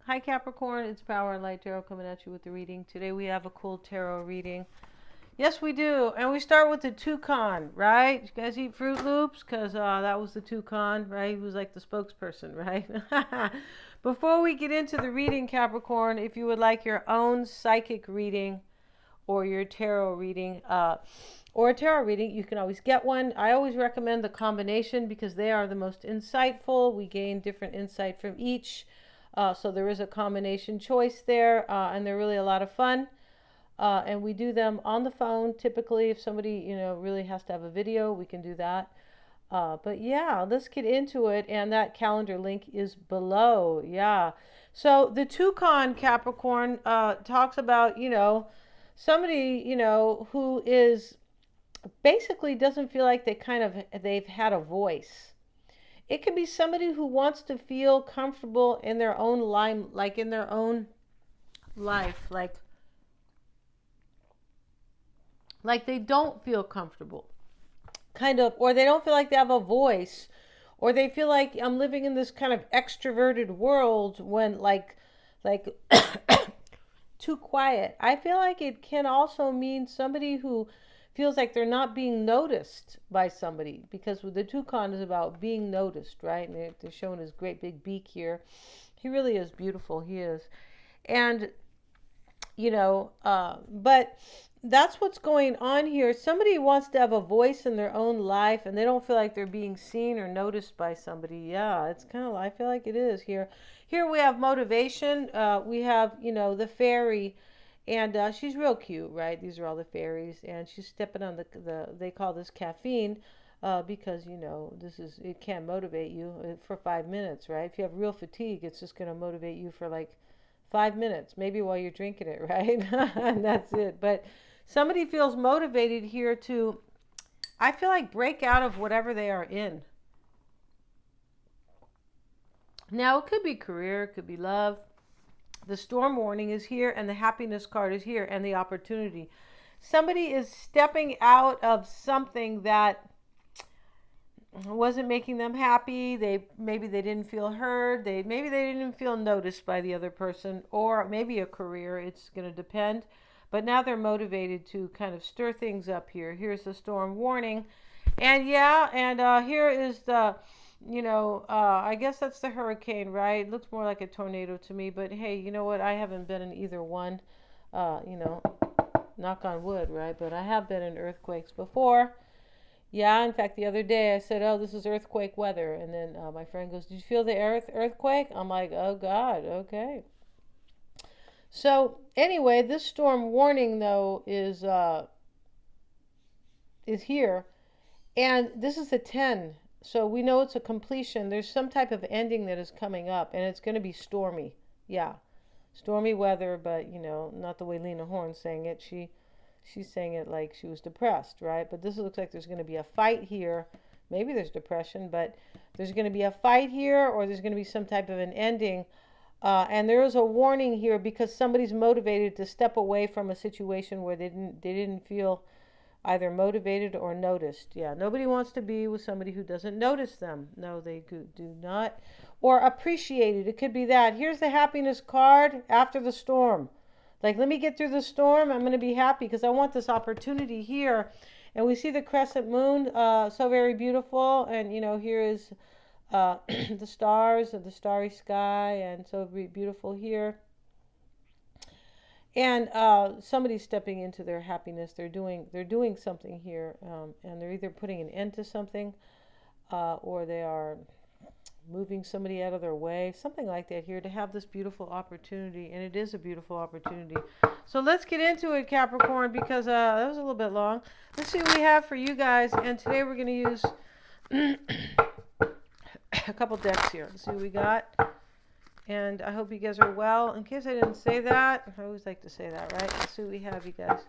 Hi Capricorn, it's Power and Light Tarot coming at you with the reading. Today we have a cool tarot reading. Yes, we do. And we start with the toucan, right? You guys eat Fruit Loops? Because that was the toucan, right? He was like the spokesperson, right? Before we get into the reading, Capricorn, if you would like your own psychic reading or your tarot reading, or a tarot reading, you can always get one. I always recommend the combination because they are the most insightful. We gain different insight from each. So there is a combination choice there, and they're really a lot of fun. And we do them on the phone. Typically, if somebody, really has to have a video, we can do that. But yeah, let's get into it. And that calendar link is below. Yeah. So the toucan Capricorn talks about, somebody, who is basically doesn't feel like they've had a voice. It could be somebody who wants to feel comfortable in their own life, like in their own life, like they don't feel comfortable, kind of, or they don't feel like they have a voice, or they feel like I'm living in this kind of extroverted world when like too quiet. I feel like it can also mean somebody who feels like they're not being noticed by somebody, because the toucan is about being noticed, right? And they're showing his great big beak here. He really is beautiful. He is. And, but that's what's going on here. Somebody wants to have a voice in their own life and they don't feel like they're being seen or noticed by somebody. Yeah, it's kind of, I feel like it is here. Here we have motivation. We have, the fairy, and she's real cute, right? These are all the fairies, and she's stepping on they call this caffeine, because, it can motivate you for 5 minutes, right? If you have real fatigue, it's just going to motivate you for like 5 minutes, maybe while you're drinking it, right? And that's it. But somebody feels motivated here to, I feel like, break out of whatever they are in. Now, it could be career, it could be love. The storm warning is here, and the happiness card is here, and the opportunity. Somebody is stepping out of something that wasn't making them happy. Maybe they didn't feel heard. Maybe they didn't feel noticed by the other person, or maybe a career. It's going to depend. But now they're motivated to kind of stir things up here. Here's the storm warning. And yeah, and here is the, I guess that's the hurricane, right? It looks more like a tornado to me. But hey, you know what? I haven't been in either one, knock on wood, right? But I have been in earthquakes before. Yeah, in fact, the other day I said, "Oh, this is earthquake weather," and then my friend goes, "Did you feel the earthquake?" I'm like, "Oh God, okay." So anyway, this storm warning though is here, and this is a 10, so we know it's a completion. There's some type of ending that is coming up, and it's going to be stormy. Yeah, stormy weather, but not the way Lena Horne's saying it. She's saying it like she was depressed, right? But this looks like there's going to be a fight here. Maybe there's depression, but there's going to be a fight here, or there's going to be some type of an ending. And there is a warning here because somebody's motivated to step away from a situation where they didn't feel either motivated or noticed. Yeah, nobody wants to be with somebody who doesn't notice them. No, they do not. Or appreciated. It could be that. Here's the happiness card after the storm. Like, let me get through the storm. I'm going to be happy because I want this opportunity here. And we see the crescent moon, so very beautiful. And, here is the stars and the starry sky, and so beautiful here. And somebody's stepping into their happiness. They're doing something here, and they're either putting an end to something, or they are moving somebody out of their way, something like that here, to have this beautiful opportunity. And it is a beautiful opportunity. So let's get into it, Capricorn, because that was a little bit long. Let's see what we have for you guys. And today we're going to use a couple decks here. Let's see what we got. And I hope you guys are well. In case I didn't say that, I always like to say that, right? Let's see what we have, you guys.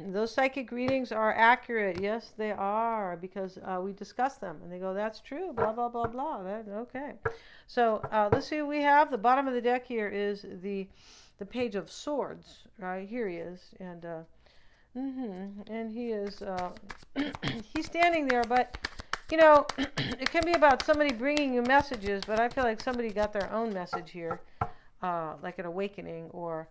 Those psychic readings are accurate. Yes, they are, because we discuss them. And they go, that's true, blah, blah, blah, blah. Okay. So let's see what we have. The bottom of the deck here is the Page of Swords. Right? Here he is. And he is, he's standing there, but You know, it can be about somebody bringing you messages, but I feel like somebody got their own message here, like an awakening, or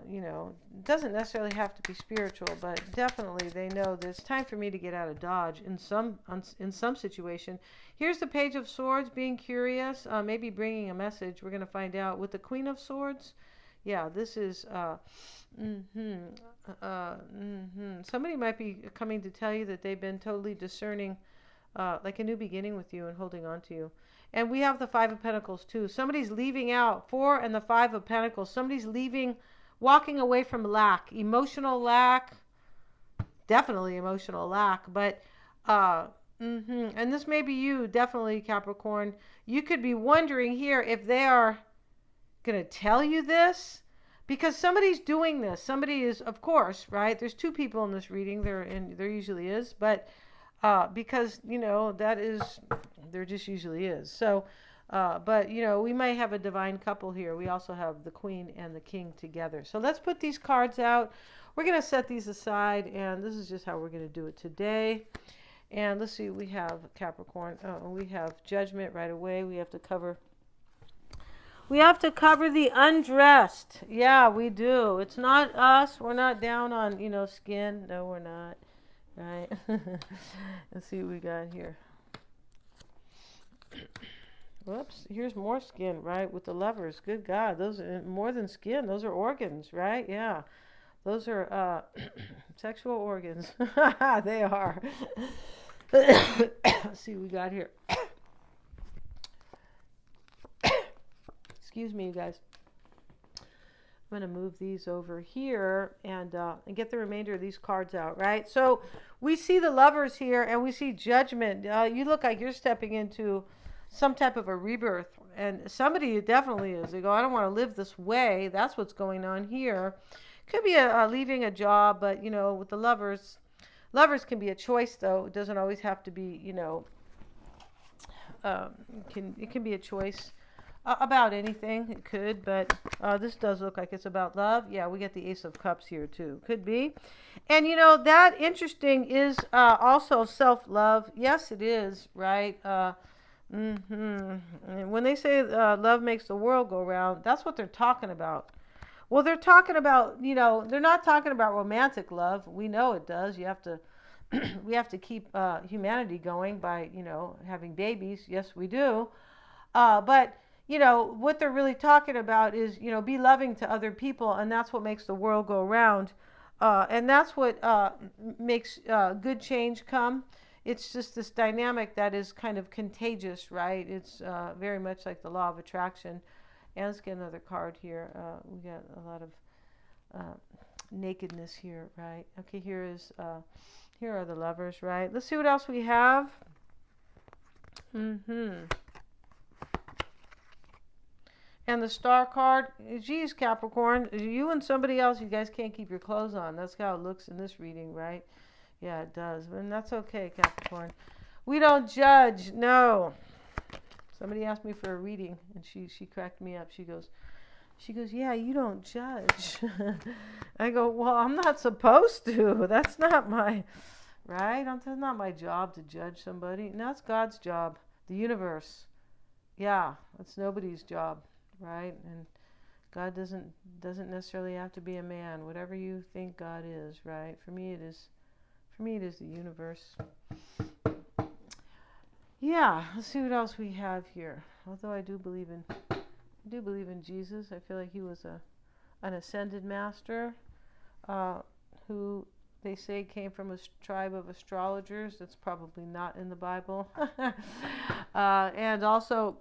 you know, it doesn't necessarily have to be spiritual, but definitely they know that it's time for me to get out of Dodge in some situation. Here's the Page of Swords, being curious, maybe bringing a message. We're going to find out with the Queen of Swords. Yeah, this is somebody might be coming to tell you that they've been totally discerning, like a new beginning with you and holding on to you. And we have the Five of Pentacles too. Somebody's leaving out. Four and the Five of Pentacles. Somebody's leaving, walking away from lack, emotional lack, definitely emotional lack. But and this may be you, definitely Capricorn. You could be wondering here if they are going to tell you this, because somebody's doing this. Somebody is, of course, right? There's two people in this reading. There usually is, but because you know that is, there just usually is. So, but you know, we might have a divine couple here. We also have the Queen and the King together. So let's put these cards out. We're going to set these aside, and this is just how we're going to do it today. And let's see, we have Capricorn. We have Judgment right away. We have to cover the undressed. Yeah, we do. It's not us. We're not down on, you know, skin. No, we're not. Right? Let's see what we got here. Whoops. Here's more skin, right? With the Lovers. Good God. Those are more than skin. Those are organs, right? Yeah. Those are sexual organs. They are. Let's see what we got here. Excuse me, you guys. I'm going to move these over here and get the remainder of these cards out, right? So we see the Lovers here, and we see Judgment. You look like you're stepping into some type of a rebirth, and somebody definitely is. They go, I don't want to live this way. That's what's going on here. Could be leaving a job, but, you know, with the Lovers can be a choice, though. It doesn't always have to be, you know, it can be a choice. About anything, it could, but this does look like it's about love. Yeah, we get the Ace of Cups here too. Could be. And you know, that interesting is also self-love. Yes, it is, right? And when they say love makes the world go round, that's what they're talking about. Well, they're talking about, you know, they're not talking about romantic love. We know it does. You have to, we have to keep humanity going by, you know, having babies. Yes, we do. But you know, what they're really talking about is, you know, be loving to other people, and that's what makes the world go round. And that's what makes good change come. It's just this dynamic that is kind of contagious, right? It's very much like the law of attraction. And let's get another card here. We got a lot of nakedness here, right? Okay, here are the Lovers, right? Let's see what else we have. And the Star card, geez, Capricorn, you and somebody else, you guys can't keep your clothes on. That's how it looks in this reading, right? Yeah, it does. And that's okay, Capricorn. We don't judge, no. Somebody asked me for a reading, and she cracked me up. She goes, yeah, you don't judge. I go, well, I'm not supposed to. That's not my, right? That's not my job to judge somebody. No, it's God's job, the universe. Yeah, it's nobody's job. Right? And God doesn't necessarily have to be a man. Whatever you think God is, right? For me it is the universe. Yeah, let's see what else we have here. Although I do believe in Jesus. I feel like he was an ascended master who they say came from a tribe of astrologers. That's probably not in the Bible. And also,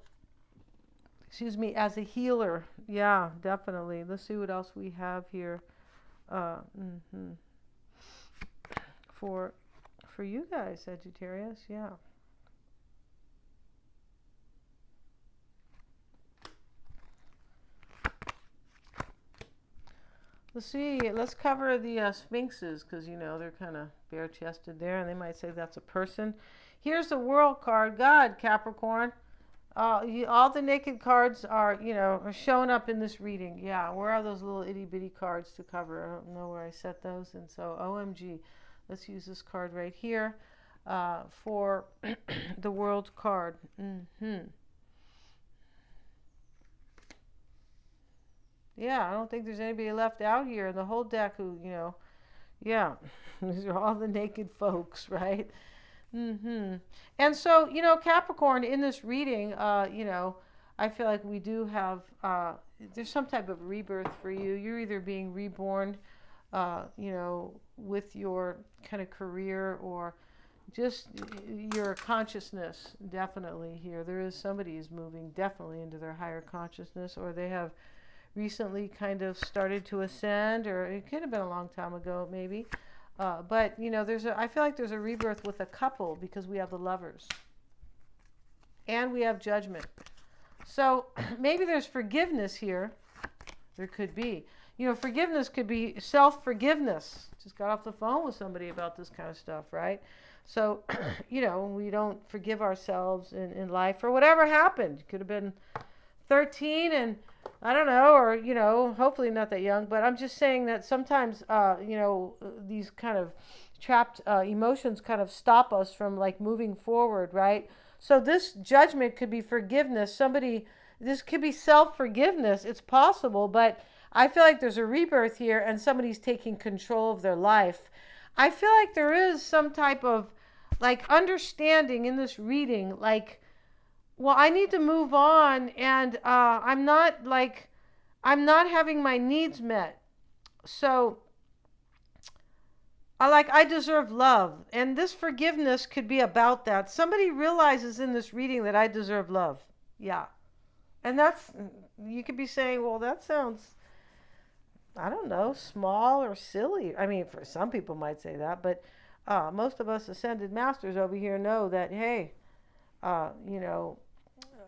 excuse me, as a healer. Yeah, definitely. Let's see what else we have here. For you guys, Sagittarius, yeah. Let's see. Let's cover the Sphinxes, because, you know, they're kind of bare-chested there, and they might say that's a person. Here's the World card. God, Capricorn. All the naked cards are, you know, are showing up in this reading. Yeah, where are those little itty-bitty cards to cover? I don't know where I set those. And so, OMG. Let's use this card right here. for the World card. Yeah, I don't think there's anybody left out here in the whole deck who, yeah, these are all the naked folks, right? And so, Capricorn, in this reading, I feel like we do have, there's some type of rebirth for you. You're either being reborn, with your kind of career or just your consciousness, definitely here. There is somebody who's moving definitely into their higher consciousness, or they have recently kind of started to ascend, or it could have been a long time ago, maybe. But I feel like there's a rebirth with a couple because we have the Lovers, and we have Judgment. So maybe there's forgiveness here. There could be. Forgiveness could be self-forgiveness. Just got off the phone with somebody about this kind of stuff, right? So, we don't forgive ourselves in life for whatever happened. Could have been 13 and I don't know, or, hopefully not that young, but I'm just saying that sometimes, these kind of trapped emotions kind of stop us from like moving forward, right? So this Judgment could be forgiveness. This could be self-forgiveness. It's possible, but I feel like there's a rebirth here and somebody's taking control of their life. I feel like there is some type of like understanding in this reading, like, well, I need to move on, and I'm not having my needs met. So I deserve love. And this forgiveness could be about that. Somebody realizes in this reading that I deserve love. Yeah. And you could be saying, well, that sounds, I don't know, small or silly. I mean, for some people might say that, but most of us ascended masters over here know that, hey,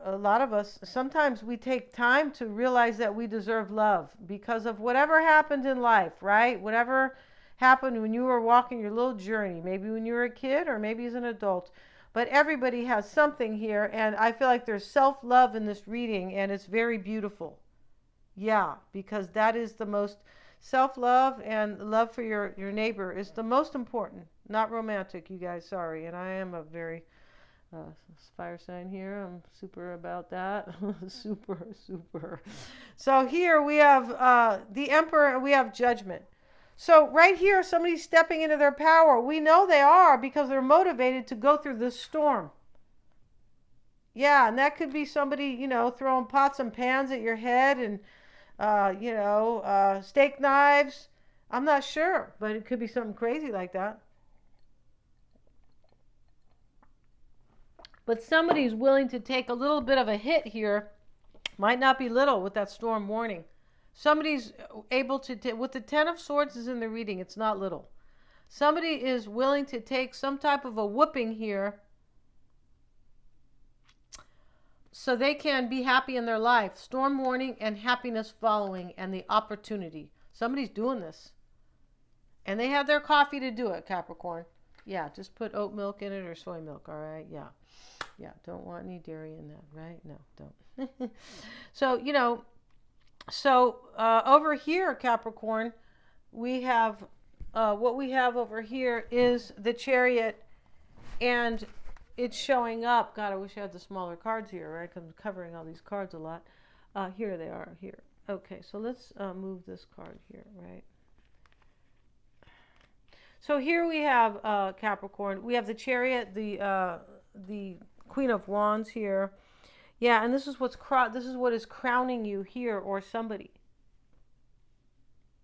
a lot of us, sometimes we take time to realize that we deserve love because of whatever happened in life, right? Whatever happened when you were walking your little journey, maybe when you were a kid or maybe as an adult. But everybody has something here, and I feel like there's self-love in this reading, and it's very beautiful. Yeah, because that is the most, self-love and love for your neighbor is the most important. Not romantic, you guys, sorry. And I am a very fire sign here. I'm super about that. super. So here we have the Emperor and we have Judgment. So right here, somebody's stepping into their power. We know they are because they're motivated to go through this storm. Yeah, and that could be somebody, throwing pots and pans at your head and, steak knives. I'm not sure, but it could be something crazy like that. But somebody's willing to take a little bit of a hit here. Might not be little with that storm warning. Somebody's able to, with the Ten of Swords is in the reading, it's not little. Somebody is willing to take some type of a whooping here so they can be happy in their life. Storm warning and happiness following and the opportunity. Somebody's doing this. And they have their coffee to do it, Capricorn. Yeah, just put oat milk in it or soy milk, all right? Yeah. Yeah, don't want any dairy in that, right? No, don't. So, over here, Capricorn, we have, what we have over here is the Chariot, and it's showing up. God, I wish I had the smaller cards here, right? Because I'm covering all these cards a lot. Here they are, here. Okay, so let's move this card here, right? So here we have Capricorn. We have the Chariot, the Queen of Wands here. Yeah, and this is what is crowning you here, or somebody.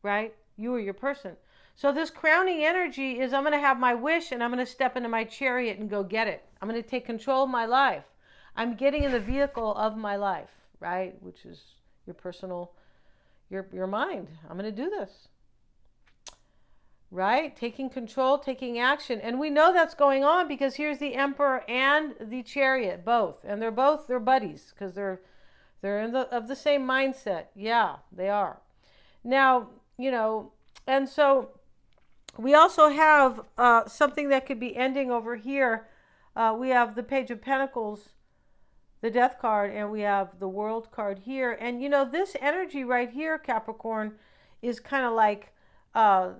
Right? You or your person. So this crowning energy is I'm going to have my wish and I'm going to step into my chariot and go get it. I'm going to take control of my life. I'm getting in the vehicle of my life, right? Which is your personal, your mind. I'm going to do this. Right? Taking control, taking action. And we know that's going on because here's the Emperor and the Chariot, both. And they're buddies because they're of the same mindset. Yeah, they are. Now, and so we also have something that could be ending over here. We have the Page of Pentacles, the Death card, and we have the World card here. And, this energy right here, Capricorn, is kind of like, uh,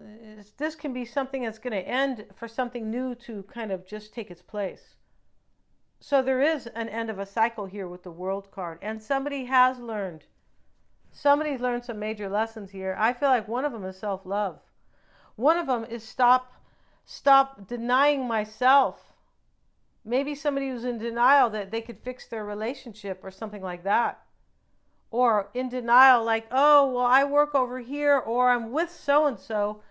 this can be something that's going to end for something new to kind of just take its place. So there is an end of a cycle here with the World card, and somebody's learned some major lessons here. I feel like one of them is self-love. One of them is stop denying myself. Maybe somebody who's in denial that they could fix their relationship or something like that. Or in denial, like, oh, well, I work over here, or I'm with so and so,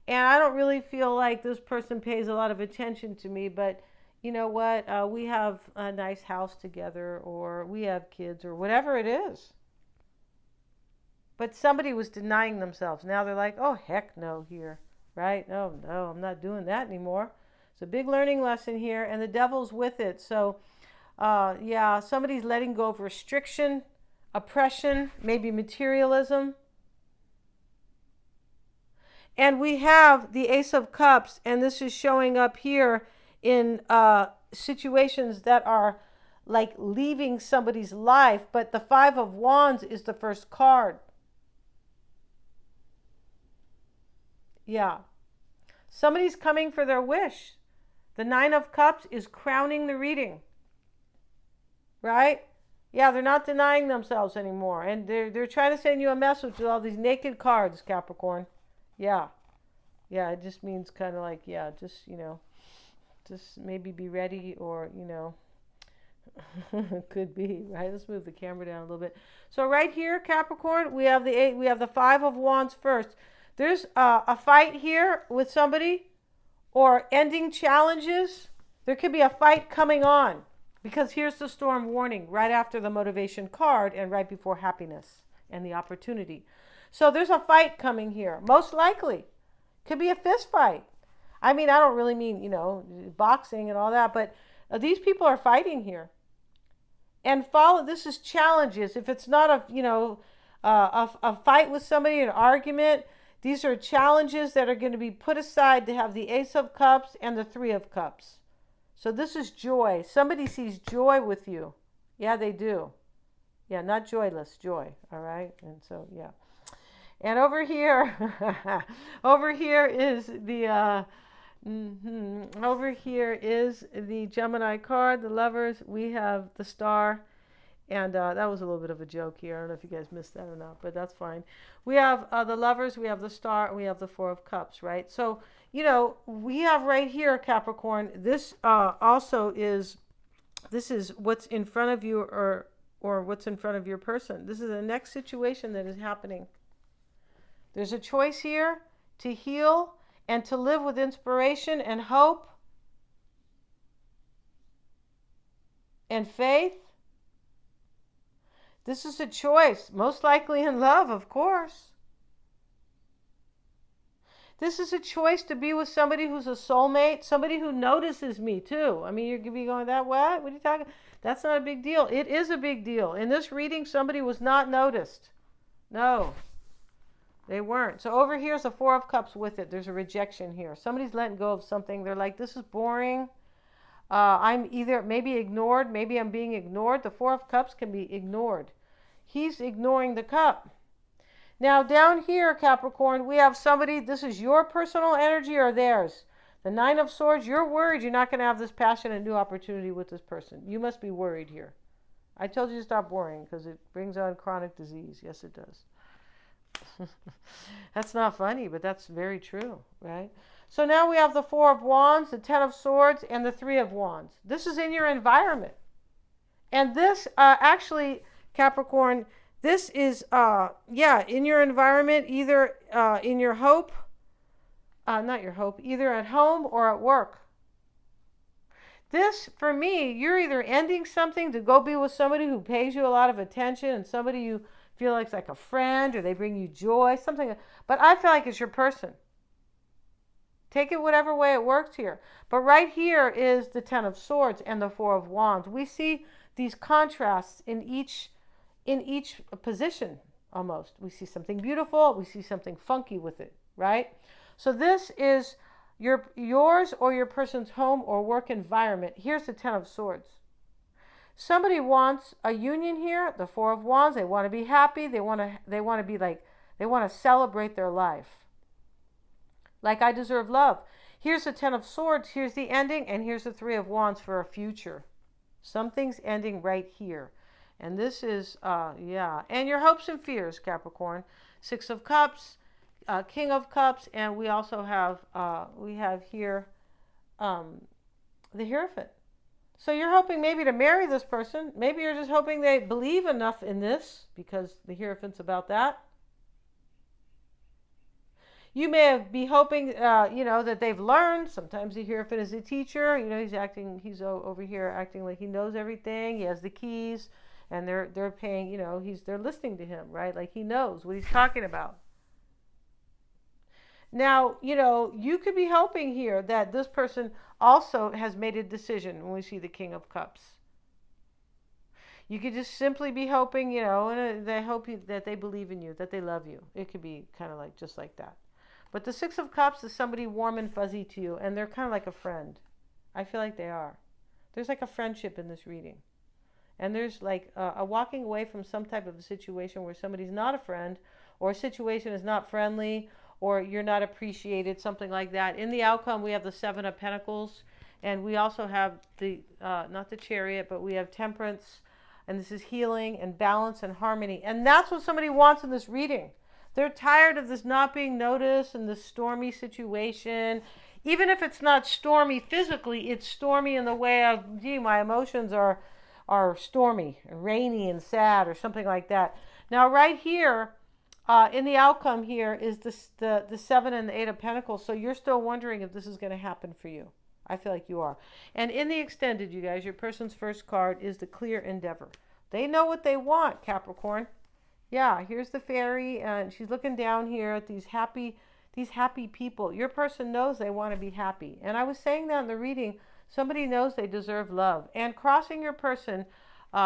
and I don't really feel like this person pays a lot of attention to me, but you know what? We have a nice house together, or we have kids, or whatever it is. But somebody was denying themselves. Now they're like, oh, heck no, here, right? No, no, I'm not doing that anymore. It's a big learning lesson here, and the devil's with it. So, yeah, somebody's letting go of restriction, oppression, maybe materialism. And we have the Ace of Cups, and this is showing up here in situations that are like leaving somebody's life, but the Five of Wands is the first card. Yeah. Somebody's coming for their wish. The Nine of Cups is crowning the reading. Right? Yeah, they're not denying themselves anymore. And they're trying to send you a message with all these naked cards, Capricorn. Yeah. Yeah, it just means kind of like, yeah, just, just maybe be ready, or, could be, right? Let's move the camera down a little bit. So right here, Capricorn, we have the Five of Wands first. There's a fight here with somebody, or ending challenges. There could be a fight coming on, because here's the storm warning right after the motivation card and right before happiness and the opportunity. So there's a fight coming here, most likely. Could be a fist fight. I mean, I don't really mean, boxing and all that, but these people are fighting here. And this is challenges. If it's not a fight with somebody, an argument, these are challenges that are going to be put aside to have the Ace of Cups and the Three of Cups. So this is joy. Somebody sees joy with you. Yeah, they do. Yeah, not joyless, joy. All right? And so, yeah. And over here, over here is the Gemini card, the Lovers. We have the Star, and that was a little bit of a joke here. I don't know if you guys missed that or not, but that's fine. We have the Lovers, we have the Star, and we have the Four of Cups, right? So, we have right here, Capricorn. This this is what's in front of you, or what's in front of your person. This is the next situation that is happening. There's a choice here to heal and to live with inspiration and hope and faith. This is a choice, most likely in love, of course. This is a choice to be with somebody who's a soulmate, somebody who notices me too. I mean, you're going to be going, what? What are you talking? That's not a big deal. It is a big deal. In this reading, somebody was not noticed. No. They weren't. So over here's the Four of Cups with it. There's a rejection here. Somebody's letting go of something. They're like, this is boring. I'm either maybe ignored. Maybe I'm being ignored. The Four of Cups can be ignored. He's ignoring the cup. Now down here, Capricorn, we have somebody. This is your personal energy or theirs. The Nine of Swords, you're worried you're not going to have this passion and new opportunity with this person. You must be worried here. I told you to stop worrying because it brings on chronic disease. Yes, it does. That's not funny, but that's very true, right? So now we have the Four of Wands, the Ten of Swords, and the Three of Wands. This is in your environment. And this, actually, Capricorn, this is, in your environment, either in your hope, not your hope, either at home or at work. This, for me, you're either ending something to go be with somebody who pays you a lot of attention and somebody you feel like it's like a friend, or they bring you joy, something. But I feel like it's your person. Take it whatever way it works here. But right here is the Ten of Swords and the Four of Wands. We see these contrasts in each position almost. We see something beautiful. We see something funky with it, right? So this is yours or your person's home or work environment. Here's the Ten of Swords. Somebody wants a union here, the Four of Wands. They want to be happy. They want to celebrate their life. Like I deserve love. Here's the Ten of Swords. Here's the ending. And here's the Three of Wands for a future. Something's ending right here. And this is, yeah. And your hopes and fears, Capricorn. Six of Cups, King of Cups. And we also have, we have here the Hierophant. So you're hoping maybe to marry this person. Maybe you're just hoping they believe enough in this, because the Hierophant's about that. You may be hoping, that they've learned. Sometimes the Hierophant is a teacher. He's over here acting like he knows everything. He has the keys, and they're paying. They're listening to him, right? Like he knows what he's talking about. Now, you could be hoping here that this person also has made a decision when we see the King of Cups. You could just simply be hoping, and they hope that they believe in you, that they love you. It could be kind of like just like that. But the Six of Cups is somebody warm and fuzzy to you, and they're kind of like a friend. I feel like they are. There's like a friendship in this reading. And there's like a walking away from some type of a situation where somebody's not a friend, or a situation is not friendly, or you're not appreciated, something like that. In the outcome, we have the Seven of Pentacles, and we also have the, not the Chariot, but we have Temperance, and this is healing and balance and harmony. And that's what somebody wants in this reading. They're tired of this not being noticed and this stormy situation. Even if it's not stormy physically, it's stormy in the way of, my emotions are stormy, rainy and sad, or something like that. Now, right here, in the outcome here is the Seven and the Eight of Pentacles. So you're still wondering if this is going to happen for you. I feel like you are. And in the extended, you guys, your person's first card is the Clear Endeavor. They know what they want, Capricorn. Yeah, here's the fairy, and she's looking down here at these happy people. Your person knows they want to be happy. And I was saying that in the reading, somebody knows they deserve love. And crossing your person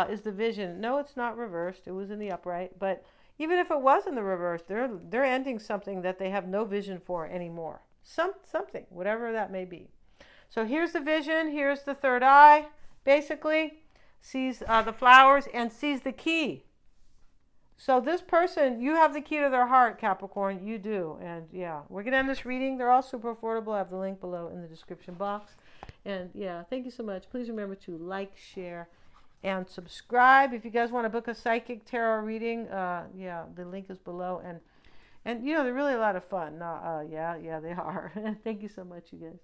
is the Vision. No, it's not reversed. It was in the upright. But even if it was in the reverse, they're ending something that they have no vision for anymore. Something, whatever that may be. So here's the Vision. Here's the third eye, basically. Sees the flowers and sees the key. So this person, you have the key to their heart, Capricorn. You do. And yeah, we're going to end this reading. They're all super affordable. I have the link below in the description box. And yeah, thank you so much. Please remember to like, share, and subscribe. If you guys want to book a psychic tarot reading, yeah, the link is below. And they're really a lot of fun. Yeah, they are. Thank you so much, you guys.